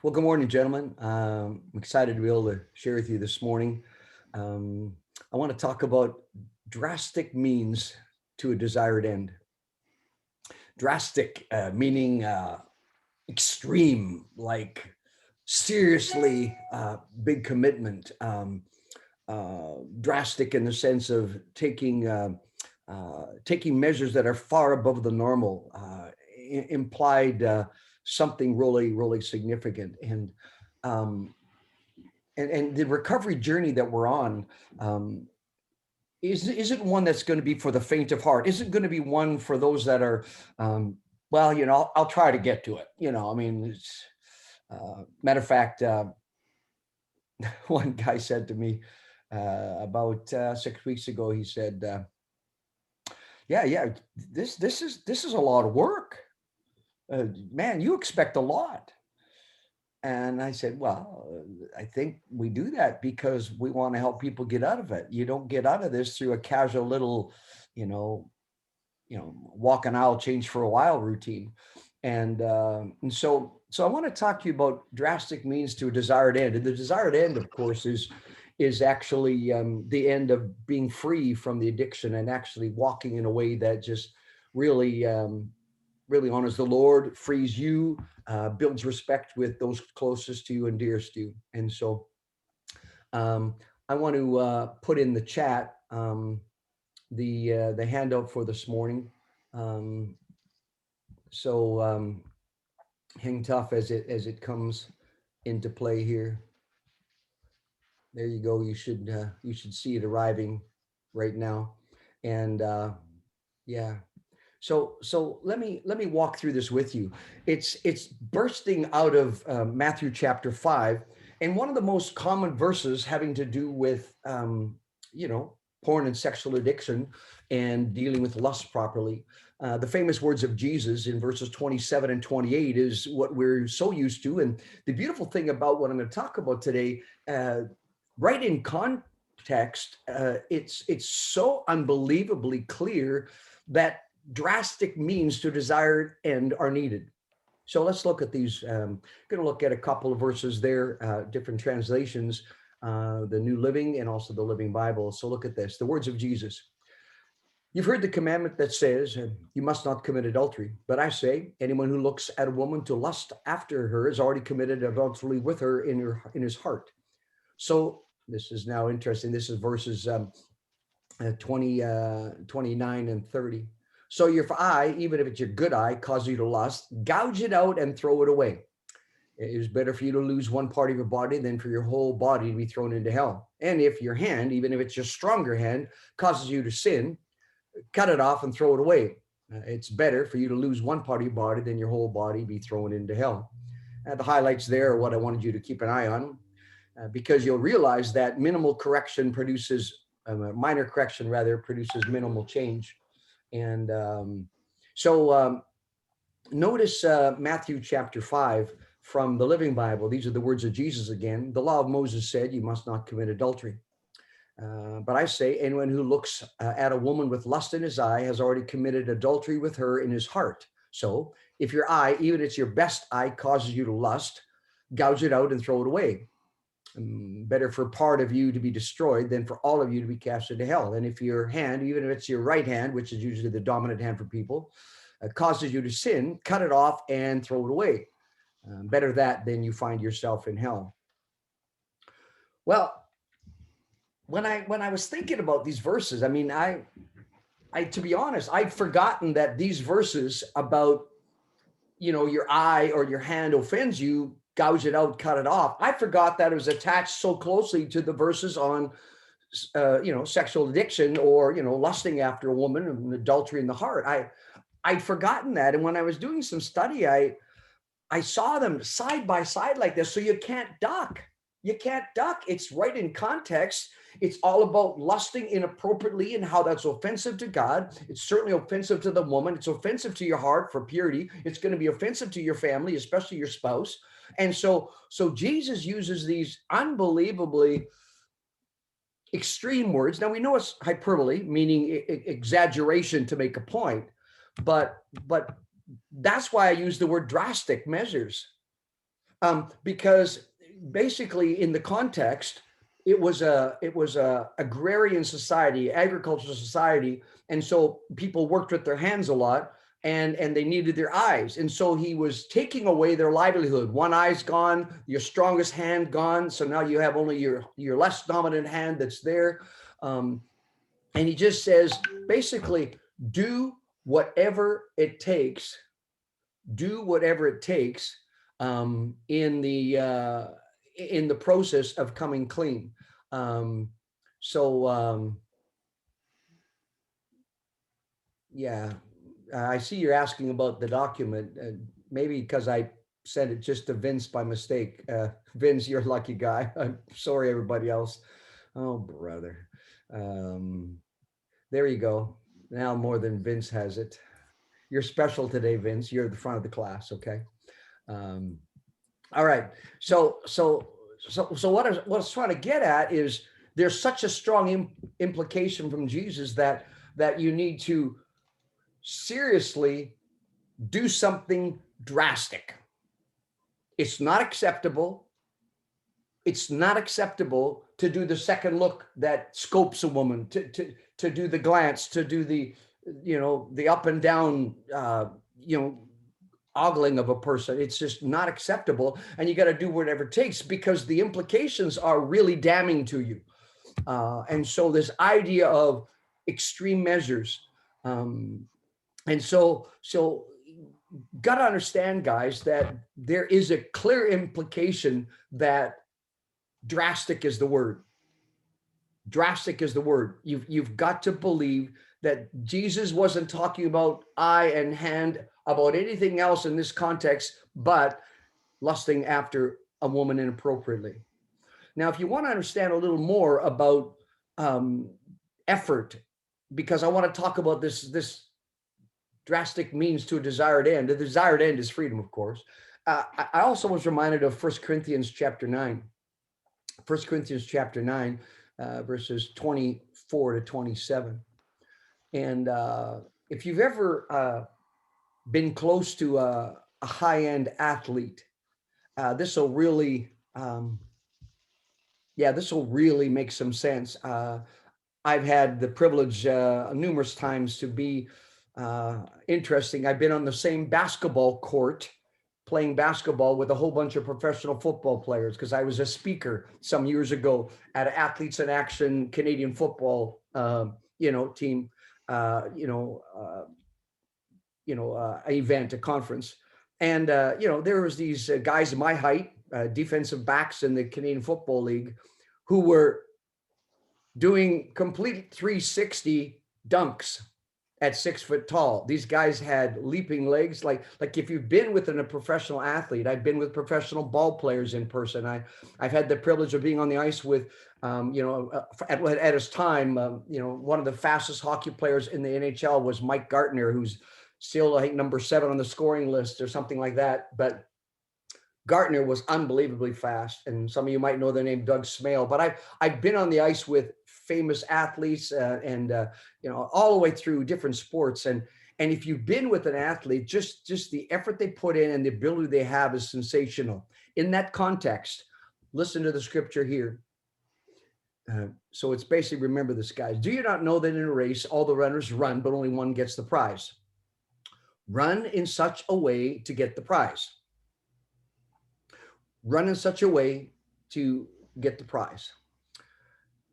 Well, good morning, gentlemen. I'm excited to be able to share with you this morning. I want to talk about drastic means to a desired end. Drastic meaning extreme, like seriously big commitment. Drastic in the sense of taking measures that are far above the normal, implied something really significant. Um, and the recovery journey that we're on isn't one that's going to be for the faint of heart. Isn't going to be one for those that are, well, I'll try to get to it. I mean, matter of fact, one guy said to me about 6 weeks ago. He said, "Yeah, this is a lot of work, man. You expect a lot." And I said, well, I think we do that because we want to help people get out of it. You don't get out of this through a casual little, you know, walk an aisle, change for a while routine. And so I want to talk to you about drastic means to a desired end. And the desired end, of course, is actually the end of being free from the addiction and actually walking in a way that just really really honors the Lord, frees you, builds respect with those closest to you and dearest to you. And so I want to put in the chat the handout for this morning. So hang tough as it comes into play here. There you go. You should see it arriving right now. And yeah. So let me walk through this with you. It's bursting out of Matthew chapter 5, and one of the most common verses having to do with porn and sexual addiction and dealing with lust properly. The famous words of Jesus in verses 27 and 28 is what we're so used to. And the beautiful thing about what I'm going to talk about today, right in context, it's so unbelievably clear that drastic means to desired end are needed. So let's look at these. Going to look at a couple of verses there, different translations, the New Living and also the Living Bible. So look at this, the words of Jesus. You've heard the commandment that says, you must not commit adultery. But I say, anyone who looks at a woman to lust after her has already committed adultery with her in his heart. So this is now interesting. This is verses 29 and 30. So your eye, even if it's your good eye, causes you to lust, gouge it out and throw it away. It is better for you to lose one part of your body than for your whole body to be thrown into hell. And if your hand, even if it's your stronger hand, causes you to sin, cut it off and throw it away. It's better for you to lose one part of your body than your whole body be thrown into hell. The highlights there are what I wanted you to keep an eye on, because you'll realize that minor correction produces minimal change. And notice Matthew chapter 5 from the Living Bible. These are the words of Jesus again. The law of Moses said, you must not commit adultery. But I say, anyone who looks at a woman with lust in his eye has already committed adultery with her in his heart. So if your eye, even if it's your best eye, causes you to lust, gouge it out and throw it away. Better for part of you to be destroyed than for all of you to be cast into hell. And if your hand, even if it's your right hand, which is usually the dominant hand for people, causes you to sin, cut it off and throw it away. Better that than you find yourself in hell. Well, when I was thinking about these verses, I mean, I to be honest, I'd forgotten that these verses about, your eye or your hand offends you, gouge it out, cut it off. I forgot that it was attached so closely to the verses on, sexual addiction or, lusting after a woman and adultery in the heart. I'd forgotten that. And when I was doing some study, I saw them side by side like this. So you can't duck. You can't duck. It's right in context. It's all about lusting inappropriately and how that's offensive to God. It's certainly offensive to the woman. It's offensive to your heart for purity. It's going to be offensive to your family, especially your spouse. And so Jesus uses these unbelievably extreme words. Now we know it's hyperbole, meaning exaggeration to make a point, but that's why I use the word drastic measures. Because basically in the context, it was a agrarian society, agricultural society, and so people worked with their hands a lot, and they needed their eyes, and so he was taking away their livelihood. One eye's gone, your strongest hand gone, so now you have only your less dominant hand that's there. And he just says, basically, do whatever it takes. Do whatever it takes in the process of coming clean. So yeah, I see you're asking about the document. Maybe because I sent it just to Vince by mistake. Vince, you're a lucky guy. I'm sorry, everybody else. Oh, brother. There you go. Now more than Vince has it. You're special today, Vince. You're at the front of the class, okay? Um, all right. So what I was trying to get at is there's such a strong implication from Jesus that you need to seriously do something drastic. It's not acceptable. It's not acceptable to do the second look that scopes a woman, to do the glance, to do the up and down ogling of a person. It's just not acceptable, and you got to do whatever it takes, because the implications are really damning to you. And so this idea of extreme measures, and so got to understand, guys, that there is a clear implication that drastic is the word. Drastic is the word. You've got to believe that Jesus wasn't talking about eye and hand, about anything else in this context, but lusting after a woman inappropriately. Now, if you want to understand a little more about effort, because I want to talk about this drastic means to a desired end. The desired end is freedom, of course. I also was reminded of 1 Corinthians chapter 9. 1 Corinthians chapter 9, verses 24 to 27. And if you've ever been close to a high-end athlete, this will really make some sense. I've had the privilege numerous times to be interesting. I've been on the same basketball court playing basketball with a whole bunch of professional football players, because I was a speaker some years ago at an Athletes in Action Canadian football team, event, a conference. And there was these guys of my height, defensive backs in the Canadian Football League, who were doing complete 360 dunks at 6 foot tall. These guys had leaping legs. Like if you've been with a professional athlete, I've been with professional ball players in person. I've had the privilege of being on the ice with, at his time, one of the fastest hockey players in the NHL was Mike Gartner, who's still, I think, number 7 on the scoring list or something like that. But Gartner was unbelievably fast. And some of you might know the name Doug Smale, but I've been on the ice with famous athletes and all the way through different sports. And if you've been with an athlete, just the effort they put in and the ability they have is sensational. In that context, listen to the scripture here. So it's basically, remember this, guys. Do you not know that in a race, all the runners run, but only one gets the prize? Run in such a way to get the prize. Run in such a way to get the prize.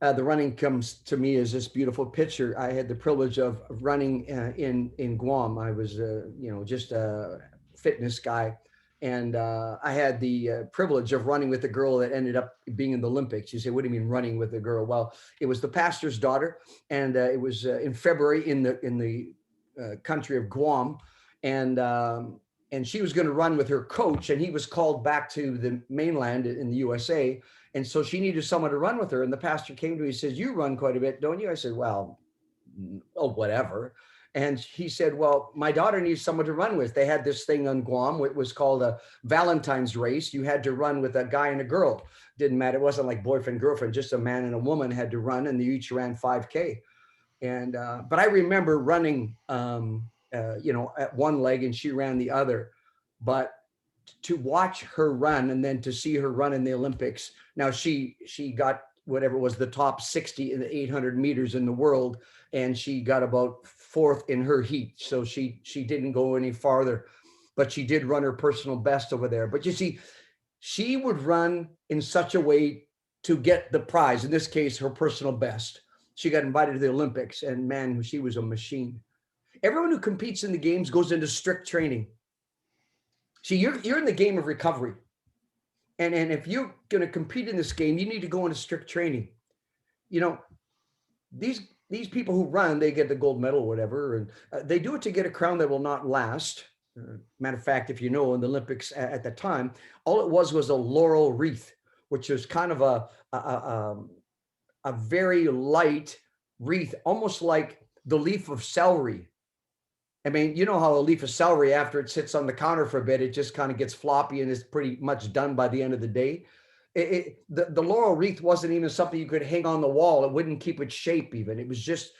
The running comes to me as this beautiful picture. I had the privilege of running in Guam. I was, just a fitness guy. And I had the privilege of running with a girl that ended up being in the Olympics. You say, what do you mean running with a girl? Well, it was the pastor's daughter. And it was in February in the country of Guam. And she was going to run with her coach, and he was called back to the mainland in the USA. And so she needed someone to run with her. And the pastor came to me, he says, you run quite a bit, don't you? I said, well, whatever. And he said, well, my daughter needs someone to run with. They had this thing on Guam. It was called a Valentine's race. You had to run with a guy and a girl. Didn't matter. It wasn't like boyfriend, girlfriend, just a man and a woman had to run, and they each ran 5K. And, but I remember running, at one leg and she ran the other. But to watch her run and then to see her run in the Olympics. Now she got whatever was the top 60 in the 800 meters in the world, and she got about fourth in her heat. So she didn't go any farther, but she did run her personal best over there. But you see, she would run in such a way to get the prize, in this case, her personal best. She got invited to the Olympics, and man, she was a machine. Everyone who competes in the games goes into strict training. See, you're in the game of recovery. And if you're going to compete in this game, you need to go into strict training. You know, these people who run, they get the gold medal or whatever, and they do it to get a crown that will not last. Matter of fact, if you know, in the Olympics at the time, all it was a laurel wreath, which is kind of a very light wreath, almost like the leaf of celery. I mean, you know how a leaf of celery, after it sits on the counter for a bit, it just kind of gets floppy and is pretty much done by the end of the day. The laurel wreath wasn't even something you could hang on the wall. It wouldn't keep its shape even. It was just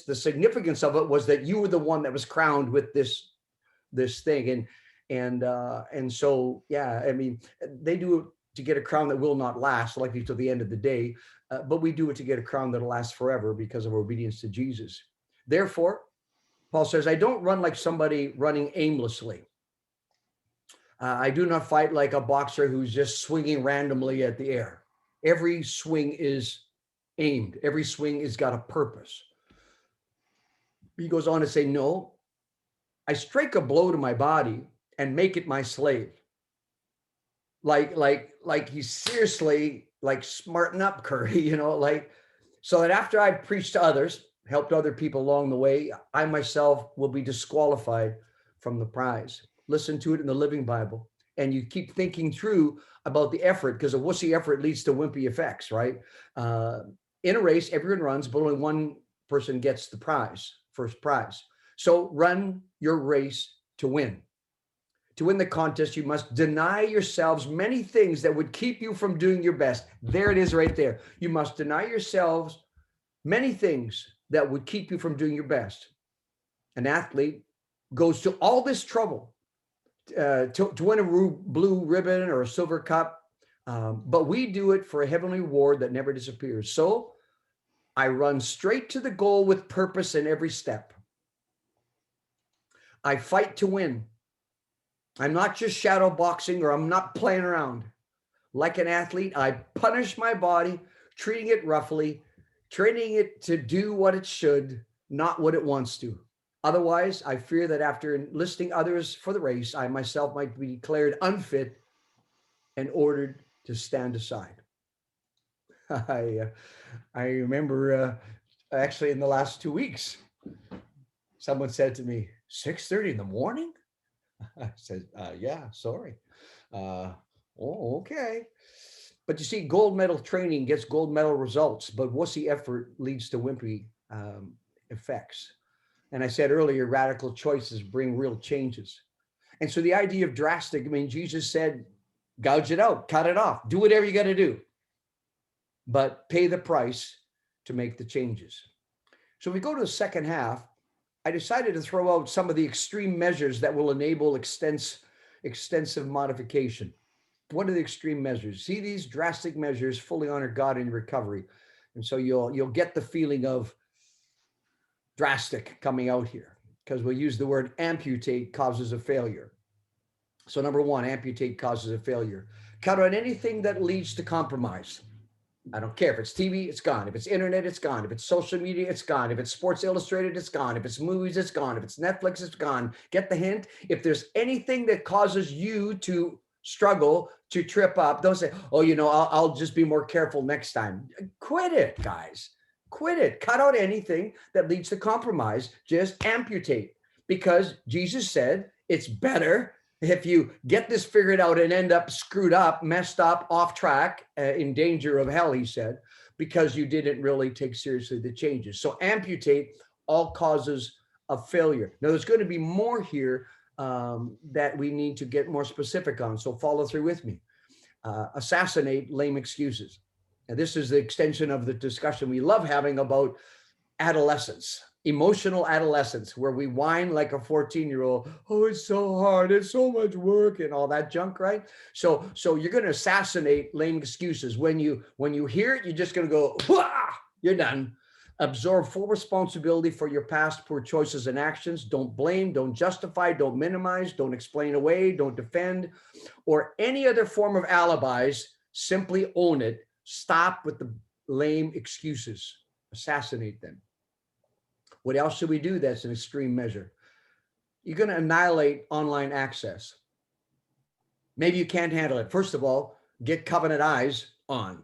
the significance of it was that you were the one that was crowned with this thing. And so, yeah, I mean, they do it to get a crown that will not last, likely till the end of the day. But we do it to get a crown that'll last forever because of our obedience to Jesus. Therefore, Paul says, I don't run like somebody running aimlessly. I do not fight like a boxer who's just swinging randomly at the air. Every swing is aimed. Every swing has got a purpose. He goes on to say, no, I strike a blow to my body and make it my slave. Like he's seriously like smarten up, Currie, you know, like, so that after I preach to others, helped other people along the way, I myself will be disqualified from the prize. Listen to it in the Living Bible. And you keep thinking through about the effort, because a wussy effort leads to wimpy effects, right? In a race, everyone runs, but only one person gets the prize, first prize. So run your race to win. To win the contest, you must deny yourselves many things that would keep you from doing your best. There it is right there. You must deny yourselves many things that would keep you from doing your best. An athlete goes to all this trouble to win a blue ribbon or a silver cup, but we do it for a heavenly reward that never disappears. So I run straight to the goal with purpose in every step. I fight to win. I'm not just shadow boxing, or I'm not playing around. Like an athlete, I punish my body, treating it roughly, training it to do what it should, not what it wants to. Otherwise, I fear that after enlisting others for the race, I myself might be declared unfit and ordered to stand aside. I remember actually in the last 2 weeks, someone said to me, 6:30 in the morning? I said, yeah, sorry. Oh, okay. But you see, gold medal training gets gold medal results, but wussy effort leads to wimpy effects. And I said earlier, radical choices bring real changes. And so the idea of drastic, I mean, Jesus said, gouge it out, cut it off, do whatever you got to do, but pay the price to make the changes. So we go to the second half. I decided to throw out some of the extreme measures that will enable extensive modification. What are the extreme measures? See, these drastic measures fully honor God in recovery. And so you'll get the feeling of drastic coming out here, because we'll use the word amputate causes a failure. So number one, amputate causes a failure. Cut out anything that leads to compromise. I don't care if it's TV, it's gone. If it's internet, it's gone. If it's social media, it's gone. If it's Sports Illustrated, it's gone. If it's movies, it's gone. If it's Netflix, it's gone. Get the hint? If there's anything that causes you to struggle, to trip up, don't say, oh, you know, I'll just be more careful next time. Quit it, guys. Quit it. Cut out anything that leads to compromise. Just amputate. Because Jesus said it's better if you get this figured out and end up screwed up, messed up, off track, in danger of hell, he said, because you didn't really take seriously the changes. So amputate all causes of failure. Now, there's going to be more here that we need to get more specific on. So follow through with me. Assassinate lame excuses. And this is the extension of the discussion we love having about adolescence. emotional adolescence, where we whine like a 14-year-old. Oh, it's so hard. It's so much work and all that junk, right? So you're going to assassinate lame excuses. When you hear it, you're just going to go, wah! You're done. Absorb full responsibility for your past poor choices and actions. Don't blame, don't justify, don't minimize, don't explain away, don't defend, or any other form of alibis. Simply own it. Stop with the lame excuses. Assassinate them. What else should we do that's an extreme measure? You're going to annihilate online access. Maybe you can't handle it. First of all, get Covenant Eyes on.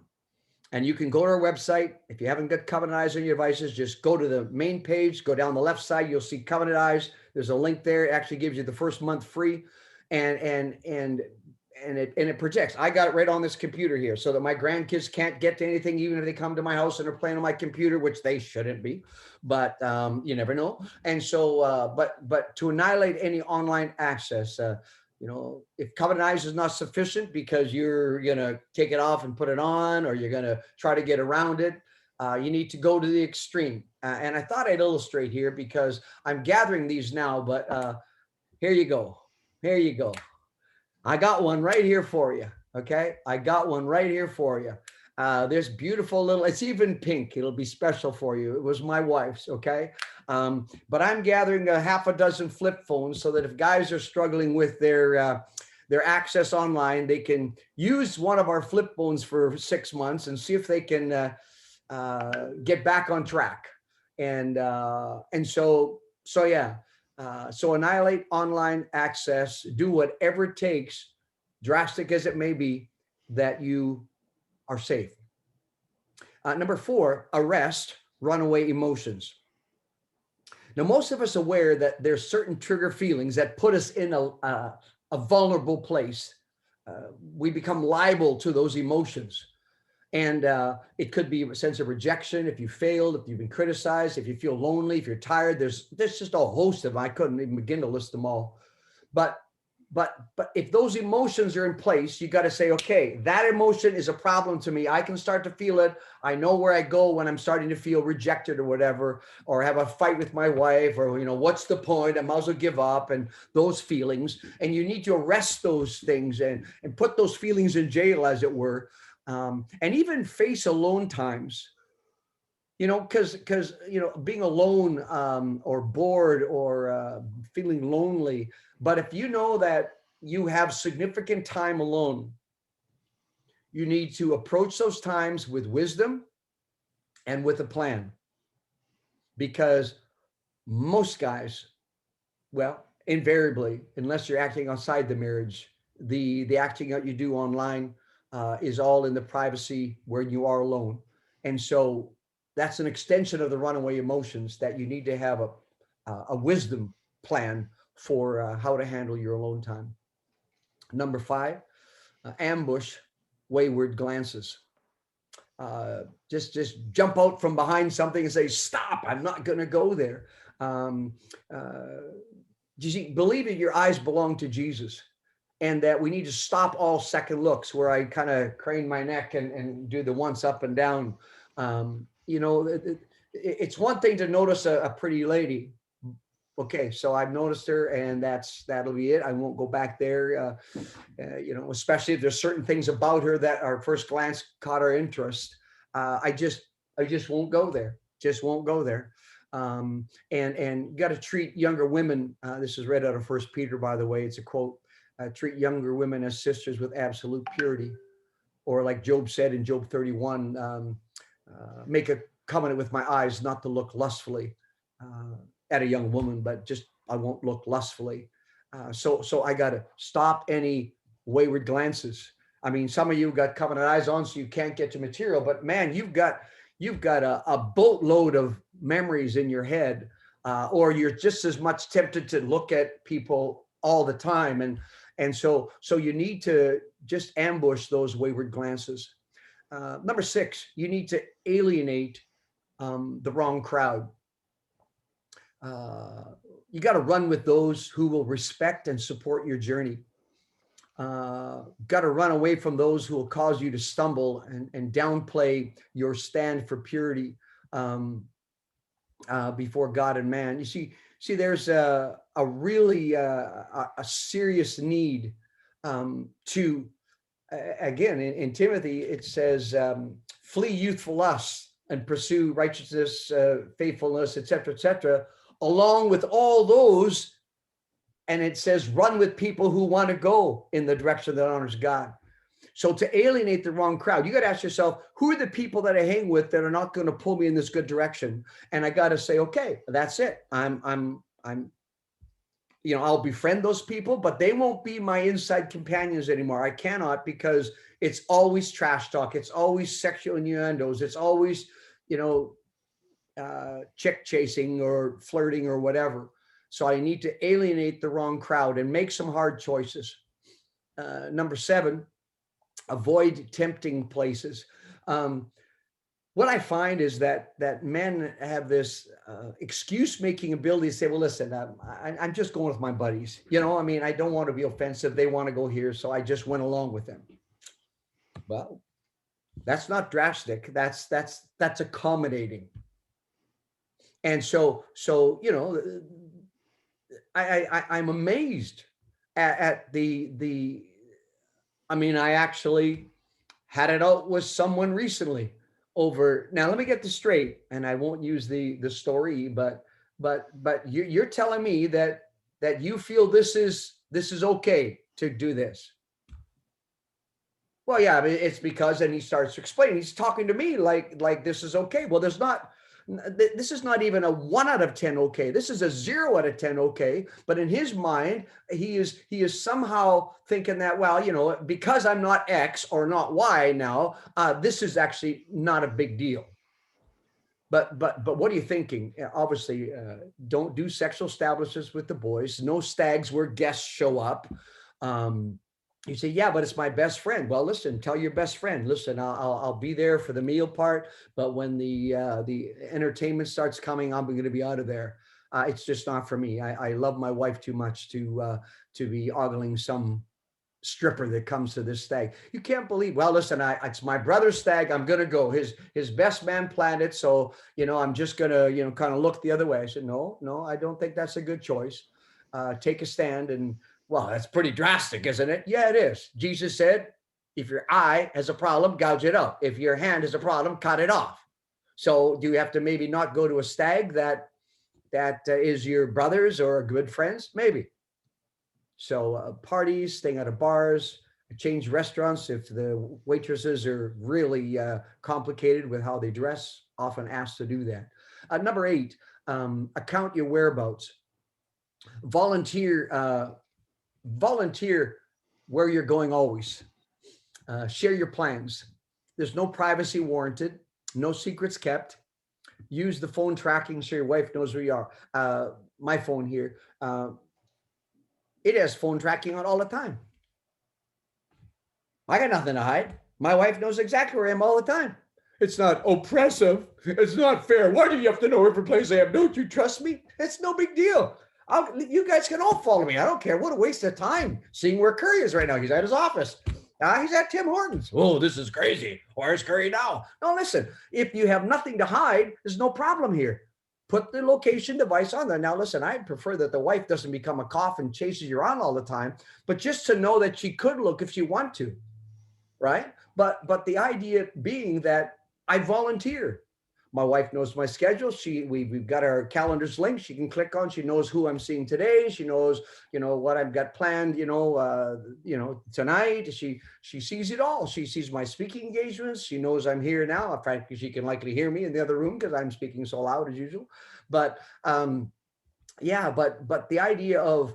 And you can go to our website. If you haven't got Covenant Eyes on your devices, just go to the main page, go down the left side, you'll see Covenant Eyes. There's a link there. It actually gives you the first month free. And it projects. I got it right on this computer here so that my grandkids can't get to anything, even if they come to my house and are playing on my computer, which they shouldn't be, but you never know. And so, but to annihilate any online access, if Covenant Eyes is not sufficient because you're going to take it off and put it on, or you're going to try to get around it, you need to go to the extreme. And I thought I'd illustrate here because I'm gathering these now, but here you go. Here you go. I got one right here for you. Okay. I got one right here for you. This beautiful little, it's even pink. It'll be special for you. It was my wife's. Okay. But I'm gathering a half a dozen flip phones so that if guys are struggling with their access online, they can use one of our flip phones for 6 months and see if they can get back on track. And so yeah. So annihilate online access, do whatever it takes, drastic as it may be, that you are safe. Number 4, arrest runaway emotions. Now, most of us are aware that there's certain trigger feelings that put us in a vulnerable place. We become liable to those emotions. And it could be a sense of rejection if you failed, if you've been criticized, if you feel lonely, if you're tired. There's just a host of them. I couldn't even begin to list them all. But if those emotions are in place, you got to say, okay, that emotion is a problem to me. I can start to feel it. I know where I go when I'm starting to feel rejected or whatever, or have a fight with my wife, or, what's the point? I might as well give up, and those feelings. And you need to arrest those things and put those feelings in jail, as it were. And even face alone times, because being alone or bored or feeling lonely. But if you know that you have significant time alone, you need to approach those times with wisdom and with a plan. Because most guys, well, invariably, unless you're acting outside the marriage, the acting out you do online is all in the privacy where you are alone. And so that's an extension of the runaway emotions, that you need to have a wisdom plan for how to handle your alone time. Number 5, ambush wayward glances. Just jump out from behind something and say, stop, I'm not going to go there. You see, believe that your eyes belong to Jesus, and that we need to stop all second looks where I kind of crane my neck and do the once up and down. It's one thing to notice a pretty lady. Okay, so I've noticed her, and that'll be it. I won't go back there, especially if there's certain things about her that our first glance caught our interest. I just won't go there. Just won't go there. And you got to treat younger women. This is read out of 1 Peter, by the way. It's a quote. Treat younger women as sisters with absolute purity. Or like Job said in Job 31, make a covenant with my eyes not to look lustfully at a young woman, but just I won't look lustfully. So I got to stop any wayward glances. I mean, some of you got covenant eyes on, so you can't get to material, but man, you've got a boatload of memories in your head, or you're just as much tempted to look at people all the time. And so you need to just ambush those wayward glances. Number 6, you need to alienate the wrong crowd. You got to run with those who will respect and support your journey. Got to run away from those who will cause you to stumble and downplay your stand for purity. before God and man. You there's a really a serious need to again in Timothy it says flee youthful lusts and pursue righteousness, faithfulness, etc., along with all those. And it says run with people who want to go in the direction that honors God. So to alienate the wrong crowd, you got to ask yourself, who are the people that I hang with that are not going to pull me in this good direction? And I got to say, okay, that's it. I'll befriend those people, but they won't be my inside companions anymore. I cannot, because it's always trash talk. It's always sexual innuendos. It's always, chick chasing or flirting or whatever. So I need to alienate the wrong crowd and make some hard choices. Number 7, avoid tempting places. What I find is that men have this excuse-making ability to say, well, listen, I'm just going with my buddies. I don't want to be offensive. They want to go here, so I just went along with them. Well, that's not drastic. That's accommodating. And so I'm amazed at the. I actually had it out with someone recently over. Now, let me get this straight, and I won't use the story, but you're telling me that you feel this is okay to do this. Well, yeah, it's because, and he starts to explain. He's talking to me like this is okay. Well, this is not even a 1 out of 10 okay. This is a 0 out of 10 okay. But in his mind, he is somehow thinking that, well, because I'm not X or not Y now, this is actually not a big deal. But what are you thinking? Obviously, don't do sexual establishments with the boys. No stags where guests show up. You say, yeah, but it's my best friend. Well, listen, tell your best friend, listen, I'll be there for the meal part, but when the entertainment starts coming, I'm going to be out of there. It's just not for me. I love my wife too much to be ogling some stripper that comes to this stag. You can't believe. Well, listen, it's my brother's stag. I'm going to go. His best man planned it, so I'm just going to kind of look the other way. I said, no, I don't think that's a good choice. Take a stand. And well, that's pretty drastic, isn't it? Yeah, it is. Jesus said, if your eye has a problem, gouge it out. If your hand has a problem, cut it off. So do you have to maybe not go to a stag that is your brother's or good friends? Maybe. So parties, staying out of bars, change restaurants if the waitresses are really complicated with how they dress, often asked to do that. Number 8, account your whereabouts. Volunteer where you're going always. Share your plans. There's no privacy warranted, no secrets kept. Use the phone tracking so your wife knows where you are. My phone here, it has phone tracking on all the time. I got nothing to hide. My wife knows exactly where I am all the time. It's not oppressive. It's not fair. Why do you have to know every place I am? Don't you trust me? It's no big deal. You guys can all follow me. I don't care. What a waste of time seeing where Currie is right now. He's at his office. He's at Tim Hortons. Oh, this is crazy. Where's Currie now? No, listen, if you have nothing to hide, there's no problem here. Put the location device on there. Now, listen, I prefer that the wife doesn't become a cough and chases you around all the time, but just to know that she could look if she want to, right? But the idea being that I volunteer. My wife knows my schedule. We've got our calendars linked. She can click on. She knows who I'm seeing today. She knows, what I've got planned. Tonight. She sees it all. She sees my speaking engagements. She knows I'm here now. Frankly, she can likely hear me in the other room because I'm speaking so loud as usual. But yeah. But the idea of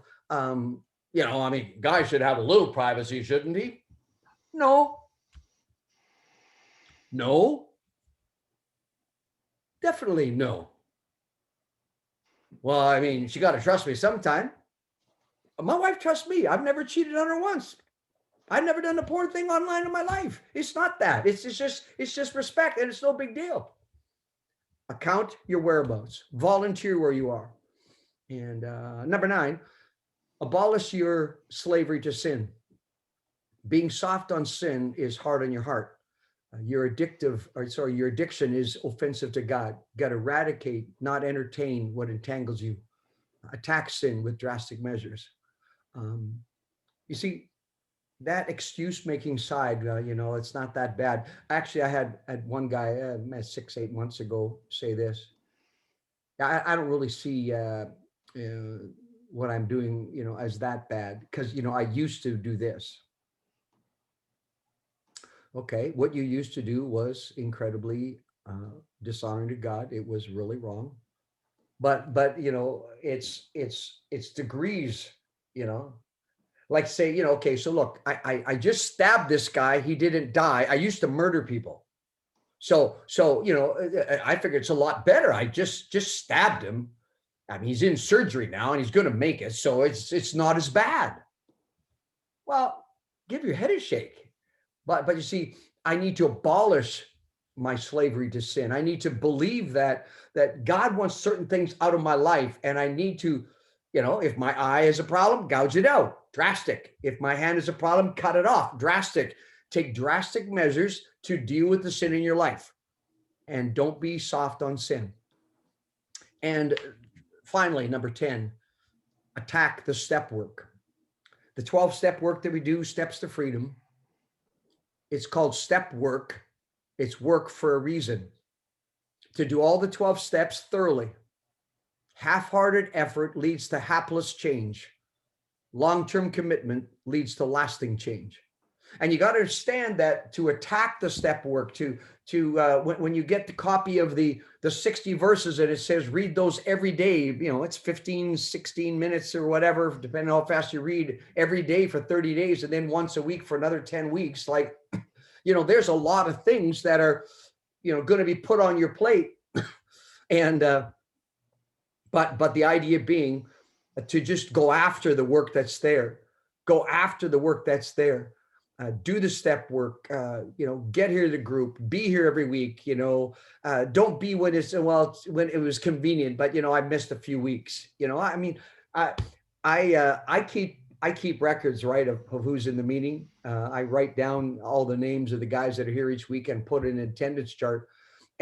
guys should have a little privacy, shouldn't he? No. Definitely no. Well, she got to trust me sometime. My wife trusts me. I've never cheated on her once. I've never done a porn thing online in my life. It's not that. It's just respect, and it's no big deal. Account your whereabouts. Volunteer where you are. And number 9, abolish your slavery to sin. Being soft on sin is hard on your heart. Your your addiction is offensive to God. Got to eradicate, not entertain what entangles you. Attack sin with drastic measures. Um, you see, that excuse making side, it's not that bad. Actually, I had one guy 6, 8 months ago say this. I don't really see uh, what I'm doing, as that bad because, I used to do this. Okay, what you used to do was incredibly dishonoring to God. It was really wrong. But it's degrees, you know. Like say, okay, so look, I just stabbed this guy. He didn't die. I used to murder people. So I figured it's a lot better. I just stabbed him. I mean, he's in surgery now and he's going to make it. So it's not as bad. Well, give your head a shake. But you see, I need to abolish my slavery to sin. I need to believe that God wants certain things out of my life, and I need to, if my eye is a problem, gouge it out. Drastic. If my hand is a problem, cut it off. Drastic. Take drastic measures to deal with the sin in your life, and don't be soft on sin. And finally, number 10, attack the step work. The 12-step work that we do, steps to freedom. It's called step work. It's work for a reason. To do all the 12 steps thoroughly. Half-hearted effort leads to hapless change. Long-term commitment leads to lasting change. And you got to understand that to attack the step work, when you get the copy of the 60 verses and it says read those every day, it's 15, 16 minutes or whatever, depending on how fast you read, every day for 30 days and then once a week for another 10 weeks. Like, there's a lot of things that are, going to be put on your plate. And, but the idea being to just go after the work that's there, go after the work that's there. Do the step work, get here to the group, be here every week, don't be when when it was convenient, but I missed a few weeks, I mean, I keep records, right, of who's in the meeting. I write down all the names of the guys that are here each week and put in an attendance chart.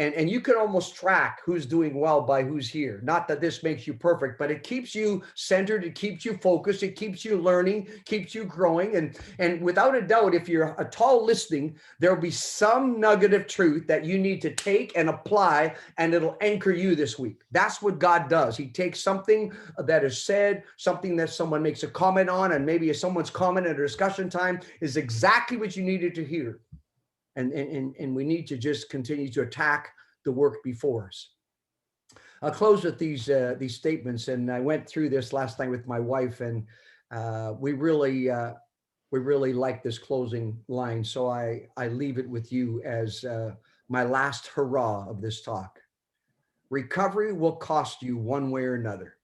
And you can almost track who's doing well by who's here. Not that this makes you perfect, but it keeps you centered, it keeps you focused, it keeps you learning, keeps you growing. And without a doubt, if you're at all listening, there'll be some nugget of truth that you need to take and apply, and it'll anchor you this week. That's what God does. He takes something that is said, something that someone makes a comment on, and maybe if someone's comment at a discussion time is exactly what you needed to hear. And we need to just continue to attack the work before us. I'll close with these statements, and I went through this last night with my wife, and we really like this closing line. So I leave it with you as my last hurrah of this talk. Recovery will cost you one way or another.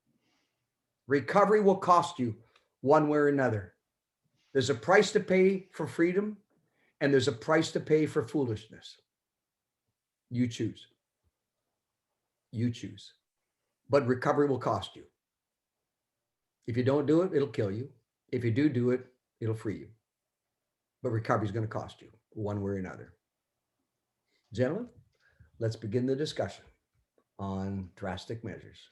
Recovery will cost you one way or another. There's a price to pay for freedom. And there's a price to pay for foolishness. You choose. You choose. But recovery will cost you. If you don't do it, it'll kill you. If you do it, it'll free you. But recovery is going to cost you one way or another. Gentlemen, let's begin the discussion on drastic measures.